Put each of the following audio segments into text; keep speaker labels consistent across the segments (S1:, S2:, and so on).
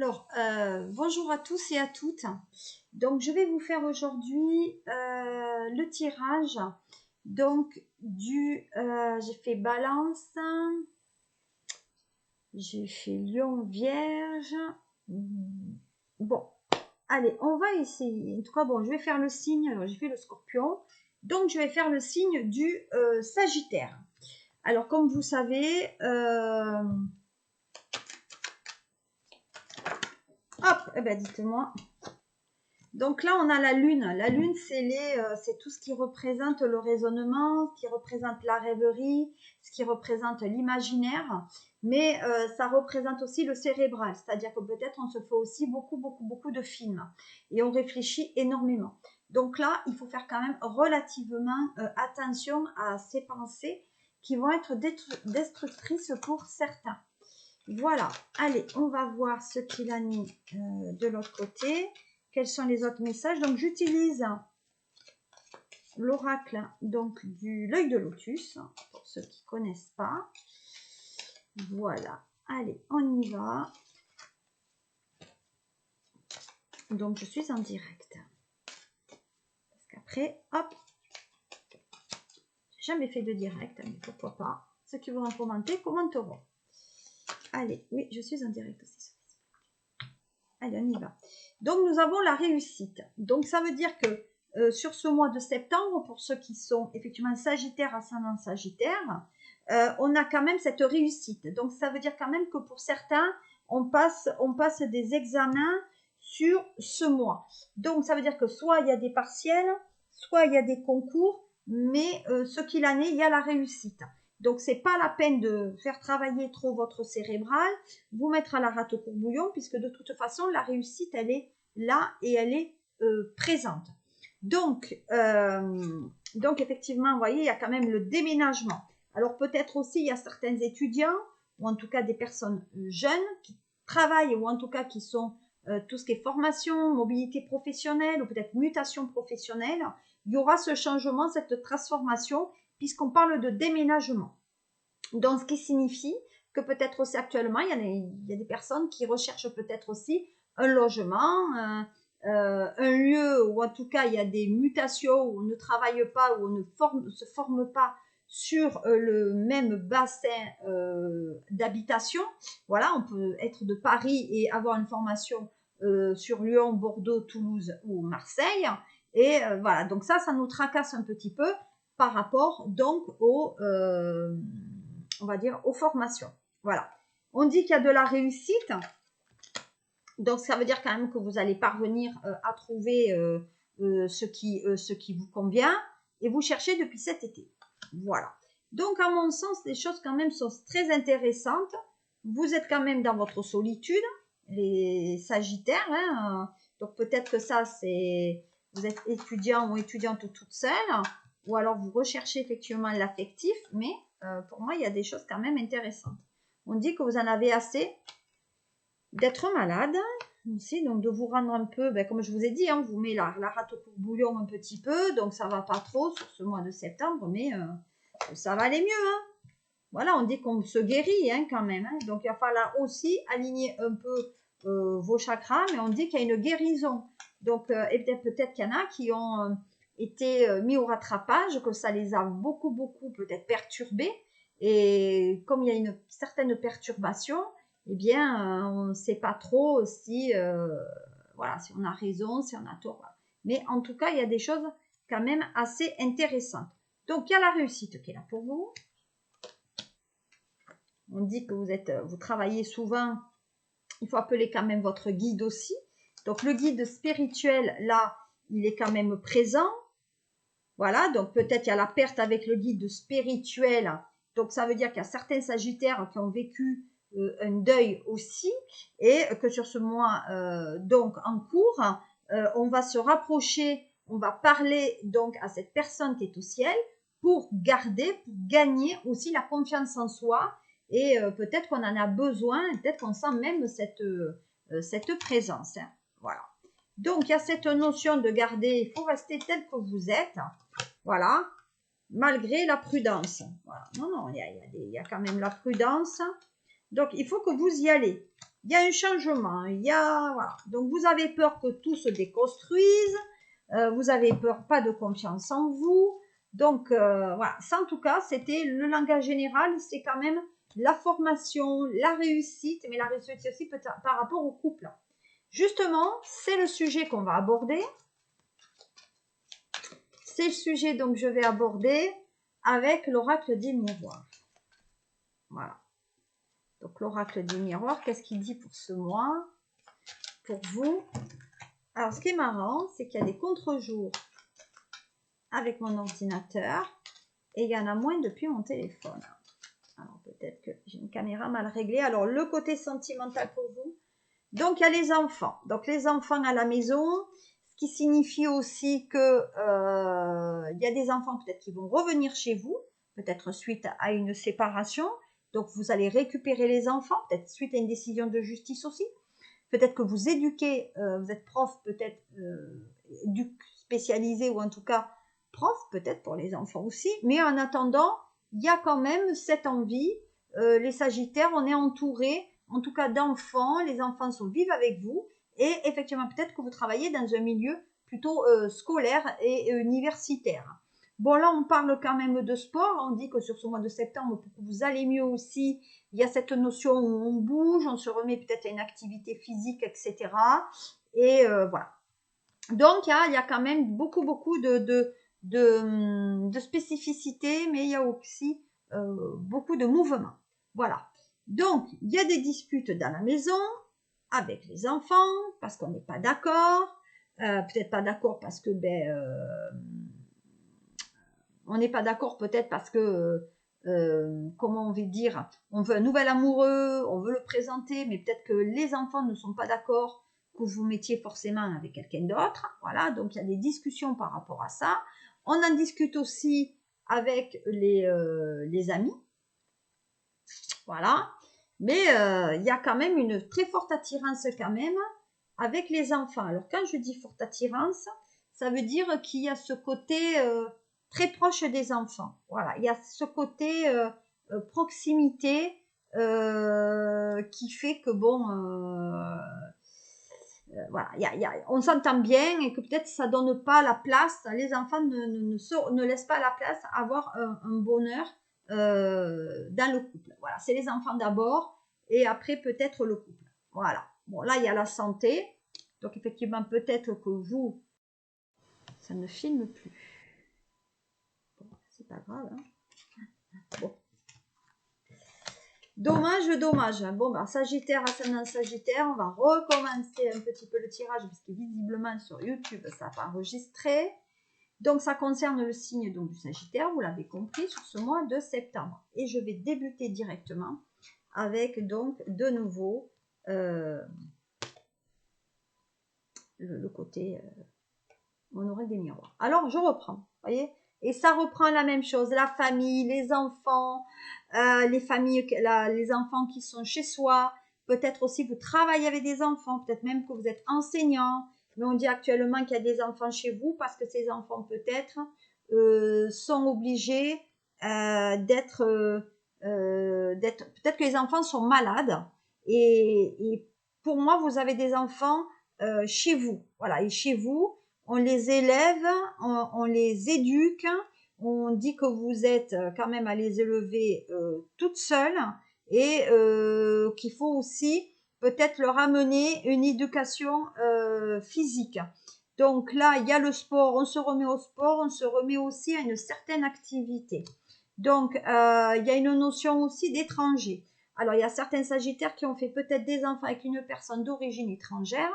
S1: Alors, bonjour à tous et à toutes. Donc, je vais vous faire aujourd'hui le tirage. Donc, j'ai fait Balance, j'ai fait Lion Vierge. Bon, allez, on va essayer. En tout cas, bon, je vais faire le signe. Alors, j'ai fait le Scorpion. Donc, je vais faire le signe du Sagittaire. Alors, comme vous savez, hop, eh ben, dites-moi. Donc là, on a la Lune. La Lune, c'est tout ce qui représente le raisonnement, ce qui représente la rêverie, ce qui représente l'imaginaire, mais ça représente aussi le cérébral, c'est-à-dire que peut-être on se fait aussi beaucoup de films et on réfléchit énormément. Donc là, il faut faire quand même relativement attention à ces pensées qui vont être destructrices pour certains. Voilà, allez, on va voir ce qu'il a mis de l'autre côté. Quels sont les autres messages? Donc, j'utilise l'oracle donc de l'œil de lotus, pour ceux qui ne connaissent pas. Voilà, allez, on y va. Donc, je suis en direct. Parce qu'après, hop, j'ai jamais fait de direct, mais pourquoi pas. Ceux qui vont commenter, commenteront. Allez, oui, je suis en direct aussi. Allez, on y va. Donc, nous avons la réussite. Donc, ça veut dire que sur ce mois de septembre, pour ceux qui sont effectivement Sagittaire, ascendant Sagittaire, on a quand même cette réussite. Donc, ça veut dire quand même que pour certains, on passe des examens sur ce mois. Donc, ça veut dire que soit il y a des partiels, soit il y a des concours, mais ce qu'il en est, il y a la réussite. Donc, c'est pas la peine de faire travailler trop votre cérébral, vous mettre à la rate au courbouillon, puisque de toute façon, la réussite, elle est là et elle est présente. Donc, effectivement, vous voyez, il y a quand même le déménagement. Alors, peut-être aussi, il y a certains étudiants, ou en tout cas des personnes jeunes, qui travaillent, ou en tout cas qui sont tout ce qui est formation, mobilité professionnelle, ou peut-être mutation professionnelle. Il y aura ce changement, cette transformation, puisqu'on parle de déménagement. Donc, ce qui signifie que peut-être aussi actuellement, il y a des personnes qui recherchent peut-être aussi un logement, un lieu où en tout cas il y a des mutations, où on ne travaille pas, où on ne se forme pas sur le même bassin d'habitation. Voilà, on peut être de Paris et avoir une formation sur Lyon, Bordeaux, Toulouse ou Marseille. Et voilà, donc ça nous tracasse un petit peu par rapport donc on va dire, aux formations. Voilà. On dit qu'il y a de la réussite. Donc, ça veut dire quand même que vous allez parvenir à trouver ce qui vous convient. Et vous cherchez depuis cet été. Voilà. Donc, à mon sens, les choses quand même sont très intéressantes. Vous êtes quand même dans votre solitude, les Sagittaires. Hein, donc, peut-être que ça, c'est... Vous êtes étudiant ou étudiante toute seule. Ou alors, vous recherchez effectivement l'affectif. Mais pour moi, il y a des choses quand même intéressantes. On dit que vous en avez assez d'être malade aussi, donc de vous rendre un peu, comme je vous ai dit, on vous met la rate au courbouillon un petit peu, donc ça va pas trop sur ce mois de septembre, mais ça va aller mieux. Hein. Voilà, on dit qu'on se guérit quand même. Hein. Donc il va falloir aussi aligner un peu vos chakras, mais on dit qu'il y a une guérison. Donc et peut-être qu'il y en a qui ont été mis au rattrapage, que ça les a beaucoup peut-être perturbés. Et comme il y a une certaine perturbation, eh bien, on ne sait pas trop si, voilà, si on a raison, si on a tort. Voilà. Mais en tout cas, il y a des choses quand même assez intéressantes. Donc, il y a la réussite qui est là pour vous. On dit que vous travaillez souvent. Il faut appeler quand même votre guide aussi. Donc, le guide spirituel, là, il est quand même présent. Voilà, donc peut-être il y a la perte avec le guide spirituel. Donc, ça veut dire qu'il y a certains sagittaires qui ont vécu un deuil aussi, et que sur ce mois donc en cours, on va se rapprocher, on va parler donc à cette personne qui est au ciel pour gagner aussi la confiance en soi, et peut-être qu'on en a besoin, peut-être qu'on sent même cette présence. Hein. Voilà. Donc il y a cette notion de garder, il faut rester tel que vous êtes, voilà, malgré la prudence. Voilà. Non, il y a quand même la prudence. Donc, il faut que vous y allez. il y a un changement, il y a, voilà. Donc, vous avez peur que tout se déconstruise, vous avez peur, pas de confiance en vous. Donc, voilà, ça en tout cas, c'était le langage général, c'est quand même la formation, la réussite, mais la réussite aussi par rapport au couple. Justement, c'est le sujet qu'on va aborder. C'est le sujet donc je vais aborder avec l'oracle des miroirs. Voilà. Donc l'oracle des miroirs, qu'est-ce qu'il dit pour ce mois? Pour vous. Alors ce qui est marrant, c'est qu'il y a des contre-jours avec mon ordinateur et il y en a moins depuis mon téléphone. Alors peut-être que j'ai une caméra mal réglée. Alors le côté sentimental pour vous. Donc il y a les enfants. Donc les enfants à la maison, ce qui signifie aussi que il y a des enfants peut-être qui vont revenir chez vous, peut-être suite à une séparation. Donc vous allez récupérer les enfants, peut-être suite à une décision de justice aussi. Peut-être que vous éduquez, vous êtes prof, peut-être spécialisé ou en tout cas prof, peut-être pour les enfants aussi. Mais en attendant, il y a quand même cette envie. Les Sagittaires, on est entouré, en tout cas d'enfants. Les enfants vivent avec vous. Et effectivement, peut-être que vous travaillez dans un milieu plutôt scolaire et universitaire. Bon, là, on parle quand même de sport. On dit que sur ce mois de septembre, pour que vous allez mieux aussi, il y a cette notion où on bouge, on se remet peut-être à une activité physique, etc. Et voilà. Donc, il y a quand même beaucoup de spécificités, mais il y a aussi beaucoup de mouvements. Voilà. Donc, il y a des disputes dans la maison avec les enfants parce qu'on n'est pas d'accord. Peut-être pas d'accord parce que on n'est pas d'accord peut-être parce que comment on veut dire, on veut un nouvel amoureux, on veut le présenter, mais peut-être que les enfants ne sont pas d'accord que vous mettiez forcément avec quelqu'un d'autre. Voilà, donc il y a des discussions par rapport à ça. On en discute aussi avec les amis. Voilà. Mais il y a quand même une très forte attirance quand même avec les enfants. Alors quand je dis forte attirance, ça veut dire qu'il y a ce côté très proche des enfants. Voilà, il y a ce côté proximité qui fait que bon, voilà, on s'entend bien et que peut-être ça donne pas la place. Les enfants ne laissent pas la place à avoir un bonheur dans le couple. Voilà, c'est les enfants d'abord et après peut-être le couple. Voilà. Bon, là il y a la santé. Donc effectivement, peut-être que vous, ça ne filme plus. Bon, c'est pas grave. Hein. Bon. Dommage. Bon, bah, Sagittaire, ascendant Sagittaire, on va recommencer un petit peu le tirage parce que visiblement sur YouTube, ça n'a pas enregistré. Donc, ça concerne le signe donc, du Sagittaire, vous l'avez compris, sur ce mois de septembre. Et je vais débuter directement avec donc de nouveau le côté mon oreille des miroirs. Alors, je reprends, vous voyez, et ça reprend la même chose, la famille, les enfants, les familles, les enfants qui sont chez soi, peut-être aussi vous travaillez avec des enfants, peut-être même que vous êtes enseignant, mais on dit actuellement qu'il y a des enfants chez vous parce que ces enfants peut-être sont obligés d'être, peut-être que les enfants sont malades et pour moi, vous avez des enfants chez vous, voilà, et chez vous, on les élève, on les éduque, on dit que vous êtes quand même à les élever toutes seules et qu'il faut aussi peut-être leur amener une éducation physique. Donc là, il y a le sport, on se remet au sport, on se remet aussi à une certaine activité. Donc, il y a une notion aussi d'étranger. Alors, il y a certains Sagittaires qui ont fait peut-être des enfants avec une personne d'origine étrangère.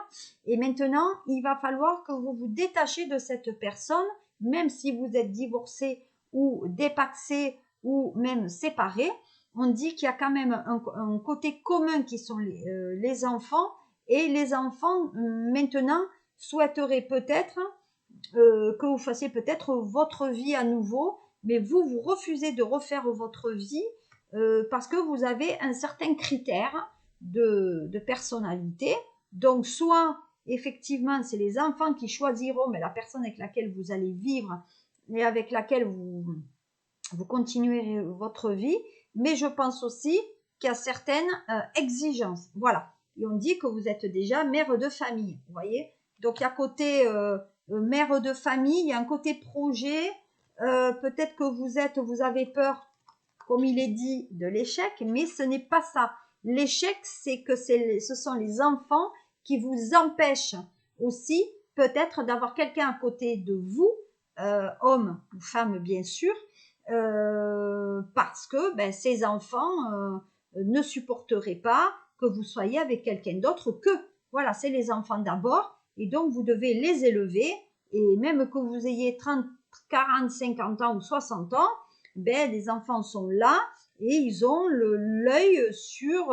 S1: Et maintenant, il va falloir que vous vous détachiez de cette personne, même si vous êtes divorcé ou dépaxé ou même séparé. On dit qu'il y a quand même un côté commun qui sont les enfants. Et les enfants, maintenant, souhaiteraient peut-être que vous fassiez peut-être votre vie à nouveau. Mais vous refusez de refaire votre vie parce que vous avez un certain critère de personnalité. Donc, soit, effectivement, c'est les enfants qui choisiront mais la personne avec laquelle vous allez vivre et avec laquelle vous continuez votre vie. Mais je pense aussi qu'il y a certaines exigences. Voilà. et on dit que vous êtes déjà mère de famille, vous voyez. Donc, il y a côté mère de famille, il y a un côté projet. Peut-être que vous avez peur, comme il est dit, de l'échec, mais ce n'est pas ça. L'échec, c'est que ce sont les enfants qui vous empêchent aussi peut-être d'avoir quelqu'un à côté de vous, homme ou femme bien sûr, parce que ben, ces enfants ne supporteraient pas que vous soyez avec quelqu'un d'autre que, voilà, c'est les enfants d'abord, et donc vous devez les élever, et même que vous ayez 30, 40, 50 ans ou 60 ans, ben, les enfants sont là, et ils ont l'œil sur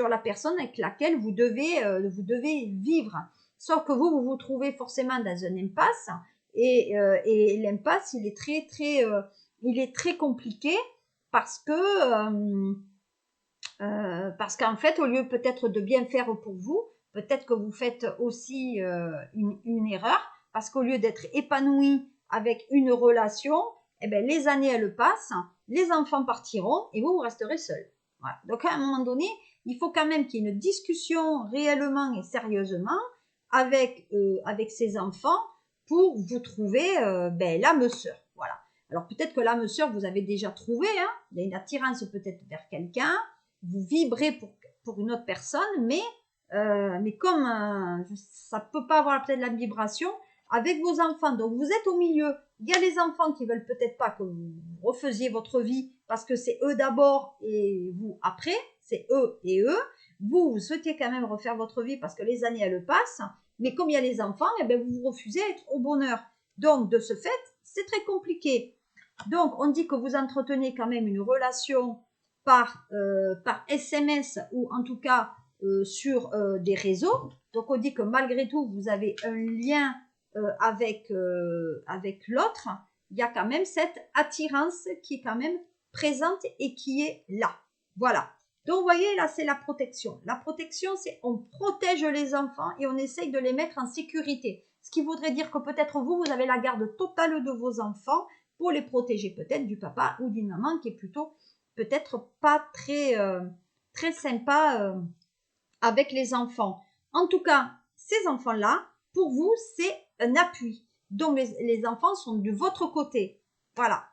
S1: la personne avec laquelle vous devez vivre. Sauf que vous vous trouvez forcément dans un impasse, et l'impasse, il est très compliqué parce que parce qu'en fait, au lieu peut-être de bien faire pour vous, peut-être que vous faites aussi une erreur, parce qu'au lieu d'être épanoui avec une relation, eh ben, les années, elles passent, les enfants partiront et vous resterez seul. Voilà. Donc, à un moment donné, il faut quand même qu'il y ait une discussion réellement et sérieusement avec ces enfants pour vous trouver ben, l'âme sœur. Voilà. Alors, peut-être que l'âme sœur, vous avez déjà trouvé, hein, il y a une attirance peut-être vers quelqu'un, vous vibrez pour une autre personne, mais comme ça peut pas avoir peut-être la vibration avec vos enfants. Donc vous êtes au milieu. Il y a les enfants qui veulent peut-être pas que vous refaisiez votre vie parce que c'est eux d'abord et vous après. C'est eux et eux. Vous souhaitez quand même refaire votre vie parce que les années elles passent. Mais comme il y a les enfants, eh bien, vous refusez d'être au bonheur. Donc de ce fait, c'est très compliqué. Donc on dit que vous entretenez quand même une relation par SMS ou en tout cas sur des réseaux. Donc on dit que malgré tout, vous avez un lien avec l'autre. Il y a quand même cette attirance qui est quand même présente et qui est là. Voilà. Donc vous voyez, là, c'est la protection. La protection, c'est on protège les enfants et on essaye de les mettre en sécurité. Ce qui voudrait dire que peut-être vous avez la garde totale de vos enfants pour les protéger peut-être du papa ou d'une maman qui est plutôt peut-être pas très sympa avec les enfants. En tout cas, ces enfants-là, pour vous, c'est un appui. Donc, les enfants sont de votre côté. Voilà.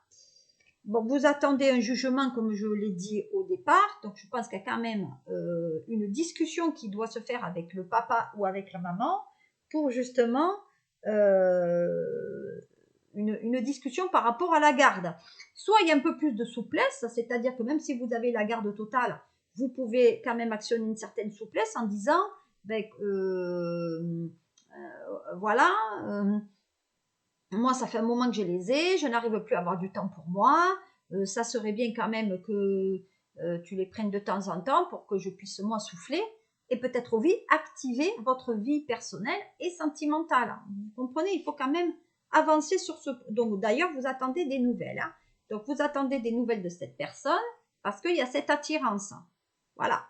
S1: Bon, vous attendez un jugement, comme je l'ai dit au départ. Donc, je pense qu'il y a quand même une discussion qui doit se faire avec le papa ou avec la maman pour justement une discussion par rapport à la garde. Soit il y a un peu plus de souplesse, c'est-à-dire que même si vous avez la garde totale, vous pouvez quand même actionner une certaine souplesse en disant, ben, voilà, moi ça fait un moment que je les ai, je n'arrive plus à avoir du temps pour moi, ça serait bien quand même que tu les prennes de temps en temps pour que je puisse moi souffler et peut-être aussi activer votre vie personnelle et sentimentale. Vous comprenez, il faut quand même avancer sur ce... Donc d'ailleurs, vous attendez des nouvelles. Hein. Donc vous attendez des nouvelles de cette personne parce qu'il y a cette attirance. Voilà.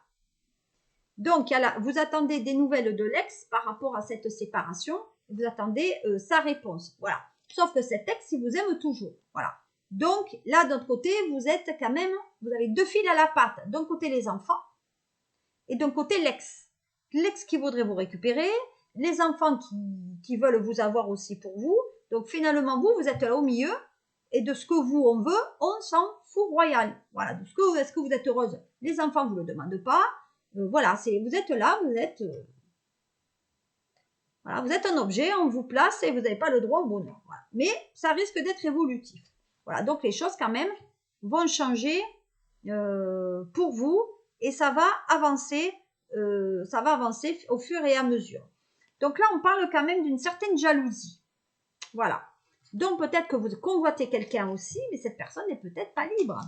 S1: Donc vous attendez des nouvelles de l'ex par rapport à cette séparation. Vous attendez sa réponse. Voilà. Sauf que cet ex, il vous aime toujours. Voilà. Donc là, d'un côté, vous êtes quand même... Vous avez deux fils à la patte. D'un côté, les enfants et d'un côté, l'ex. L'ex qui voudrait vous récupérer, les enfants qui veulent vous avoir aussi pour vous. Donc finalement, vous êtes là au milieu, et de ce que on veut, on s'en fout royal. Voilà, est-ce que vous êtes heureuse? Les enfants ne vous le demandent pas. Voilà, vous êtes là, voilà, vous êtes un objet, on vous place et vous n'avez pas le droit au bonheur. Voilà. Mais ça risque d'être évolutif. Voilà, donc les choses quand même vont changer pour vous et ça va avancer au fur et à mesure. Donc là, on parle quand même d'une certaine jalousie. Voilà. Donc peut-être que vous convoitez quelqu'un aussi, mais cette personne n'est peut-être pas libre.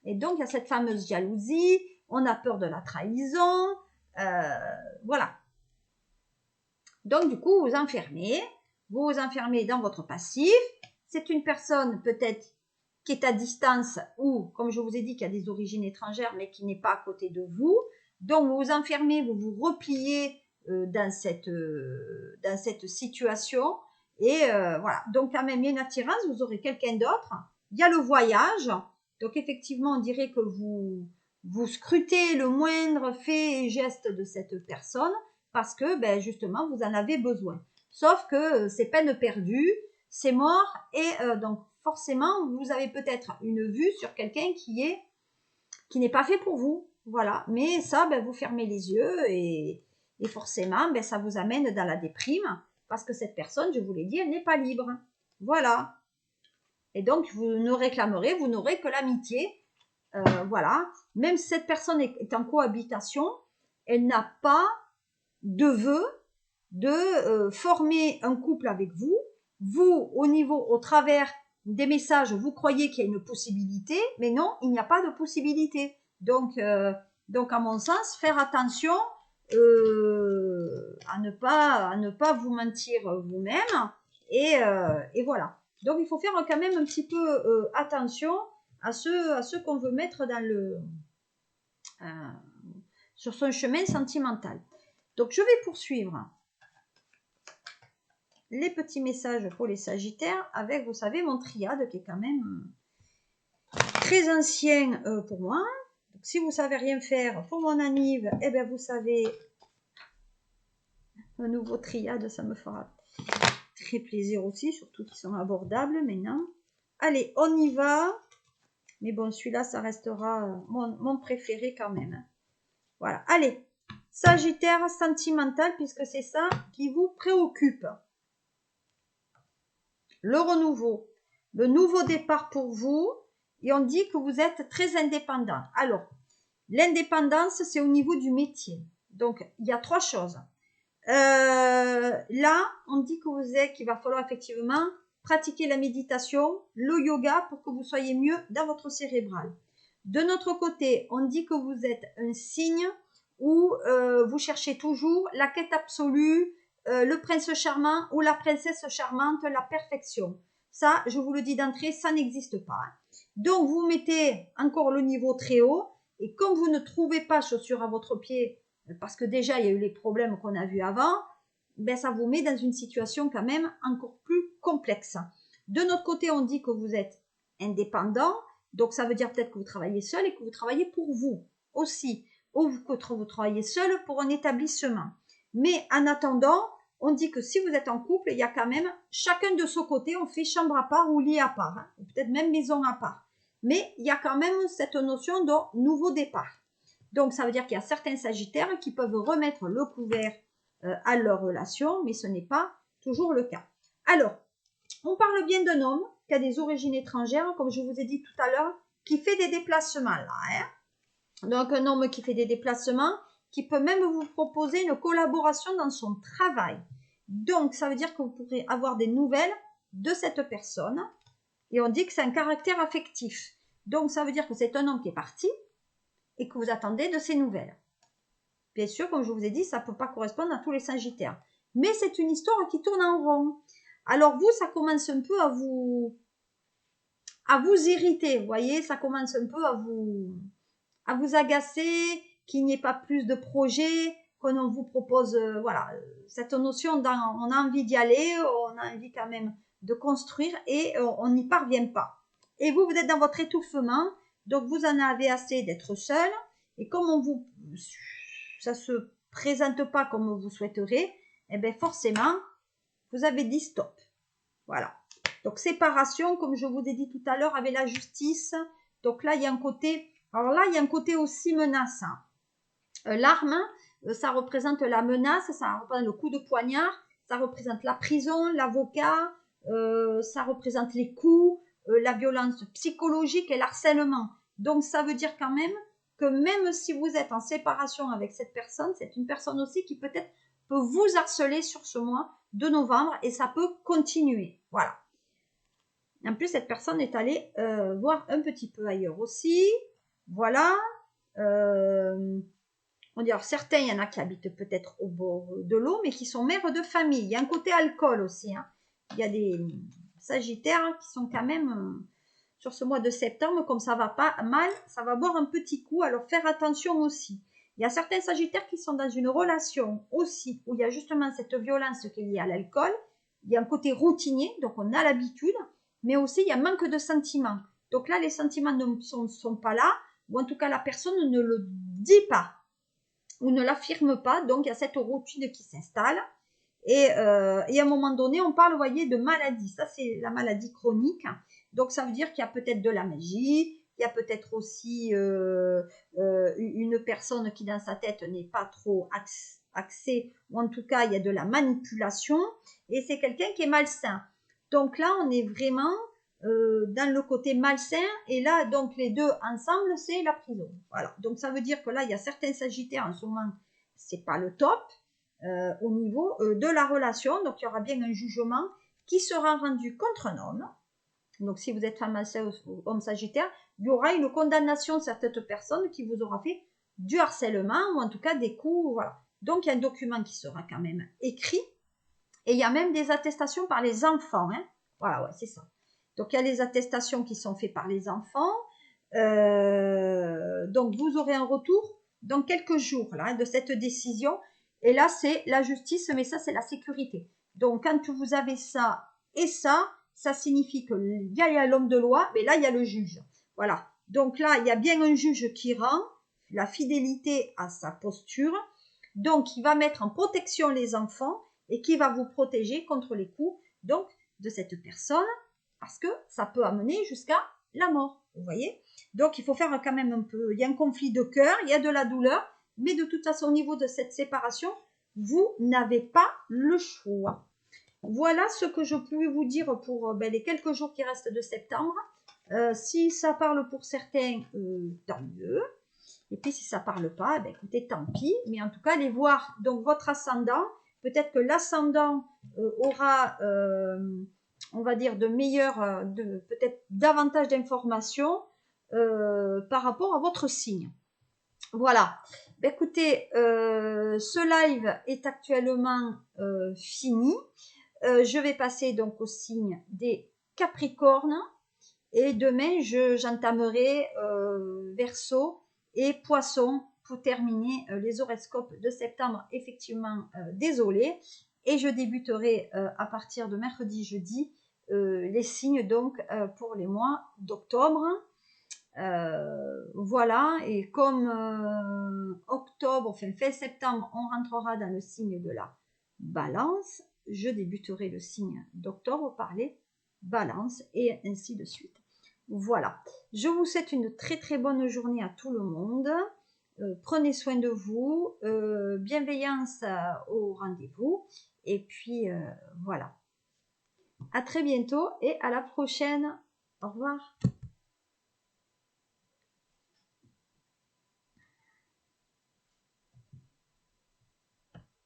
S1: Et donc il y a cette fameuse jalousie, on a peur de la trahison, voilà. Donc du coup, vous vous enfermez dans votre passif. C'est une personne peut-être qui est à distance ou, comme je vous ai dit, qui a des origines étrangères, mais qui n'est pas à côté de vous. Donc vous vous enfermez, vous vous repliez dans cette situation. Et voilà, donc quand même, il y a une attirance, vous aurez quelqu'un d'autre. Il y a le voyage. Donc effectivement, on dirait que vous vous scrutez le moindre fait et geste de cette personne parce que ben, justement vous en avez besoin. Sauf que c'est peine perdue, c'est mort et donc forcément vous avez peut-être une vue sur quelqu'un qui n'est pas fait pour vous. Voilà, mais ça ben, vous fermez les yeux et forcément ben, ça vous amène dans la déprime parce que cette personne, je vous l'ai dit, elle n'est pas libre. Voilà. Et donc vous ne réclamerez, vous n'aurez que l'amitié. Voilà, même si cette personne est en cohabitation, elle n'a pas de vœu de former un couple avec vous. Vous, au travers des messages, vous croyez qu'il y a une possibilité, mais non, il n'y a pas de possibilité. Donc à mon sens, faire attention à ne pas vous mentir vous-même. Et voilà. Donc il faut faire quand même un petit peu attention à ce qu'on veut mettre sur son chemin sentimental. Donc, je vais poursuivre les petits messages pour les Sagittaires avec, vous savez, mon triade qui est quand même très ancien pour moi. Donc, si vous ne savez rien faire pour mon anniv, eh bien, vous savez, un nouveau triade, ça me fera très plaisir aussi, surtout qu'ils sont abordables maintenant. Allez, on y va. Mais bon, celui-là, ça restera mon préféré quand même. Voilà, allez, Sagittaire sentimental, puisque c'est ça qui vous préoccupe. Le renouveau, le nouveau départ pour vous, et on dit que vous êtes très indépendant. Alors, l'indépendance, c'est au niveau du métier. Donc, il y a 3 choses. Là, on dit qu'il va falloir effectivement pratiquer la méditation, le yoga pour que vous soyez mieux dans votre cérébral. De notre côté, on dit que vous êtes un signe où vous cherchez toujours la quête absolue, le prince charmant ou la princesse charmante, la perfection. Ça, je vous le dis d'entrée, ça n'existe pas. Donc, vous mettez encore le niveau très haut et comme vous ne trouvez pas chaussures à votre pied, parce que déjà, il y a eu les problèmes qu'on a vus avant, ben, ça vous met dans une situation quand même encore plus complexe. De notre côté, on dit que vous êtes indépendant, donc ça veut dire peut-être que vous travaillez seul et que vous travaillez pour vous aussi, ou que vous travaillez seul pour un établissement. Mais en attendant, on dit que si vous êtes en couple, il y a quand même, chacun de son côté, on fait chambre à part ou lit à part, hein, ou peut-être même maison à part. Mais il y a quand même cette notion de nouveau départ. Donc, ça veut dire qu'il y a certains sagittaires qui peuvent remettre le couvert à leur relation, mais ce n'est pas toujours le cas. Alors, on parle bien d'un homme qui a des origines étrangères, comme je vous ai dit tout à l'heure, qui fait des déplacements là. Hein. Donc, un homme qui fait des déplacements, qui peut même vous proposer une collaboration dans son travail. Donc, ça veut dire que vous pourrez avoir des nouvelles de cette personne. Et on dit que c'est un caractère affectif. Donc, ça veut dire que c'est un homme qui est parti et que vous attendez de ses nouvelles. Bien sûr, comme je vous ai dit, ça ne peut pas correspondre à tous les sagittaires. Mais c'est une histoire qui tourne en rond. Alors vous, ça commence un peu à vous irriter, vous voyez, ça commence un peu à vous agacer, qu'il n'y ait pas plus de projets, qu'on vous propose, voilà, cette notion on a envie d'y aller, on a envie quand même de construire et on n'y parvient pas. Et vous êtes dans votre étouffement, donc vous en avez assez d'être seul, et comme ça se présente pas comme vous souhaiterez, eh bien forcément, vous avez dit stop. Voilà. Donc séparation, comme je vous ai dit tout à l'heure, avec la justice. Donc là, il y a un côté, alors là, il y a un côté aussi menaçant. L'arme, ça représente la menace, ça représente le coup de poignard, ça représente la prison, l'avocat, ça représente les coups, la violence psychologique et l'harcèlement. Donc ça veut dire quand même que même si vous êtes en séparation avec cette personne, c'est une personne aussi qui peut-être peut vous harceler sur ce mois de novembre et ça peut continuer. Voilà. En plus, cette personne est allée voir un petit peu ailleurs aussi. Voilà. On dit, alors certains, il y en a qui habitent peut-être au bord de l'eau, mais qui sont mères de famille. Il y a un côté alcool aussi. Hein. Il y a des sagittaires qui sont quand même, sur ce mois de septembre, comme ça va pas mal, ça va boire un petit coup. Alors faire attention aussi. Il y a certains sagittaires qui sont dans une relation aussi, où il y a justement cette violence qui est liée à l'alcool. Il y a un côté routinier, donc on a l'habitude, mais aussi il y a un manque de sentiments. Donc là, les sentiments ne sont pas là. ou en tout cas la personne ne le dit pas ou ne l'affirme pas, donc il y a cette routine qui s'installe. Et à un moment donné, on parle, vous voyez, de maladie. Ça, c'est la maladie chronique. Donc, ça veut dire qu'il y a peut-être de la magie, il y a peut-être aussi une personne qui, dans sa tête, n'est pas trop axée, ou en tout cas, il y a de la manipulation, et c'est quelqu'un qui est malsain. Donc là, on est vraiment dans le côté malsain, et là, donc, les deux ensemble, c'est la prison. Voilà. Donc, ça veut dire que là, il y a certains sagittaires, en ce moment, c'est pas le top. Au niveau de la relation. Donc, il y aura bien un jugement qui sera rendu contre un homme. Donc, si vous êtes femme ou homme sagittaire, il y aura une condamnation de cette personne qui vous aura fait du harcèlement ou en tout cas des coups. Voilà. Donc, il y a un document qui sera quand même écrit et il y a même des attestations par les enfants. Hein. Voilà, ouais, c'est ça. Donc, il y a les attestations qui sont faites par les enfants. Donc, vous aurez un retour dans quelques jours là, de cette décision. Et là, c'est la justice, mais ça, c'est la sécurité. Donc, quand vous avez ça et ça signifie qu'il y a l'homme de loi, mais là, il y a le juge. Voilà. Donc là, il y a bien un juge qui rend la fidélité à sa posture. Donc, il va mettre en protection les enfants et qui va vous protéger contre les coups donc, de cette personne parce que ça peut amener jusqu'à la mort. Vous voyez? Donc, il faut faire quand même un peu... Il y a un conflit de cœur, il y a de la douleur, mais de toute façon, au niveau de cette séparation, vous n'avez pas le choix. Voilà ce que je peux vous dire pour les quelques jours qui restent de septembre. Si ça parle pour certains, tant mieux. Et puis, si ça ne parle pas, écoutez, tant pis. Mais en tout cas, allez voir donc, votre ascendant. Peut-être que l'ascendant aura, on va dire, de meilleures, peut-être davantage d'informations par rapport à votre signe. Voilà. Écoutez, ce live est actuellement fini. Je vais passer donc au signe des Capricornes. Et demain, j'entamerai Verseau et Poisson pour terminer les horoscopes de septembre. Effectivement, désolé. Et je débuterai à partir de mercredi, jeudi, les signes donc pour les mois d'octobre. Voilà, et comme octobre, enfin fin septembre, on rentrera dans le signe de la balance, je débuterai le signe d'octobre par les balances et ainsi de suite. Voilà, je vous souhaite une très très bonne journée à tout le monde. Prenez soin de vous, bienveillance au rendez-vous, et puis voilà. À très bientôt et à la prochaine. Au revoir.